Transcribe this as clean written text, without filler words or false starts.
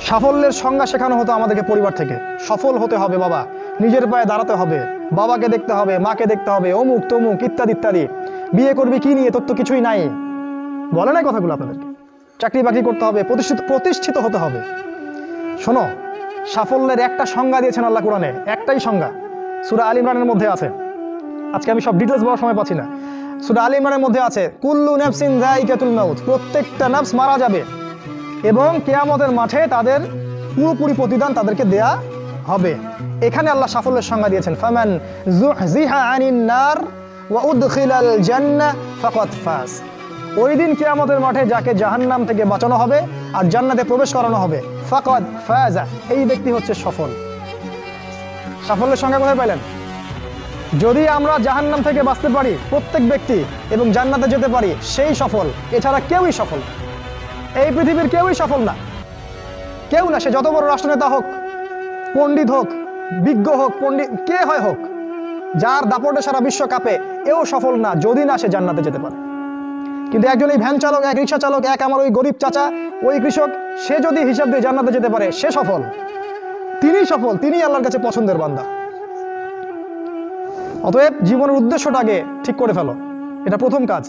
সাফল্যের সংজ্ঞা শেখানো হতো আমাদেরকে পরিবার থেকে। সফল হতে হবে বাবা, নিজের পায়ে দাঁড়াতে হবে, বাবাকে দেখতে হবে, মাকে দেখতে হবে, অমুক তমুক ইত্যাদি ইত্যাদি। বিয়ে করবি কি নিয়ে, তোর তো কিছুই নাই, বলে না কথাগুলো আপনাদেরকে। চাকরি বাকরি করতে হবে, প্রতিষ্ঠিত হতে হবে। শোনো, সাফল্যের একটা সংজ্ঞা দিয়েছেন আল্লাহ কোরআনে, একটাই সংজ্ঞা, সূরা আল ইমরানের মধ্যে আছে। আজকে আমি সব ডিটেলস বলার সময় পাচ্ছি না। সূরা আল ইমরানের মধ্যে আছে, কুল্লু নাফসিন যায়িকাতুল মাউত, প্রত্যেকটা নফস মারা যাবে এবং কিয়ামতের মাঠে তাদের পুরোপুরি প্রতিদান তাদেরকে দেয়া হবে। এখানে আল্লাহ সাফল্যের সংজ্ঞা দিয়েছেন, ফামান যুহজিহা আনিন নার ওয়া উদখিলাল জান্নাহ ফাকাদ ফাজ। ওই দিন কিয়ামতের মাঠে যাকে জাহান্নাম থেকে বাঁচানো হবে আর জান্নাতে প্রবেশ করানো হবে, ফাকাদ ফাজা, এই ব্যক্তি হচ্ছে সফল। সাফল্যের সংজ্ঞা কোথায় পাইলেন? যদি আমরা জাহান্নাম থেকে বাঁচতে পারি প্রত্যেক ব্যক্তি এবং জান্নাতে যেতে পারি, সেই সফল। এছাড়া কেউই সফল, এই পৃথিবীর কেউই সফল না, কেউ না। সে যত বড় রাষ্ট্রনেতা হোক, পণ্ডিত হোক, বিজ্ঞ হোক, পণ্ডিত কে হয় হোক, যার দাপটে সারা বিশ্ব কাঁপে, এও সফল না যদি না সে জান্নাতে যেতে পারে। কিন্তু একজন এই ভ্যান চালক, এক রিক্সা চালক, এক আমার ওই গরিব চাচা, ওই কৃষক, সে যদি হিসাব দিয়ে জান্নাতে যেতে পারে, সে সফল। তিনিই সফল, তিনিই আল্লাহর কাছে পছন্দের বান্দা। অতএব জীবনের উদ্দেশ্যটাকে ঠিক করে ফেলো, এটা প্রথম কাজ।